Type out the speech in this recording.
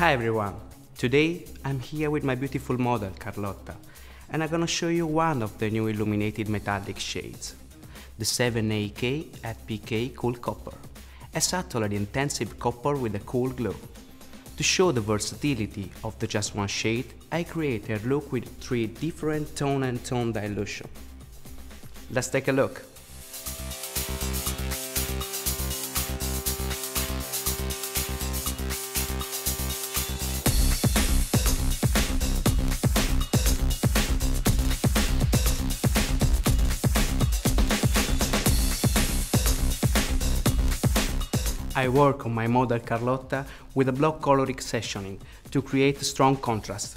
Hi everyone! Today I'm here with my beautiful model Carlotta and I'm gonna show you one of the new illuminated metallic shades, the 7AK at PK Cool Copper, a subtly intensive copper with a cool glow. To show the versatility of the just one shade, I created a look with 3 different tone and tone dilution. Let's take a look. I work on my model Carlotta with a block coloric sectioning to create strong contrast.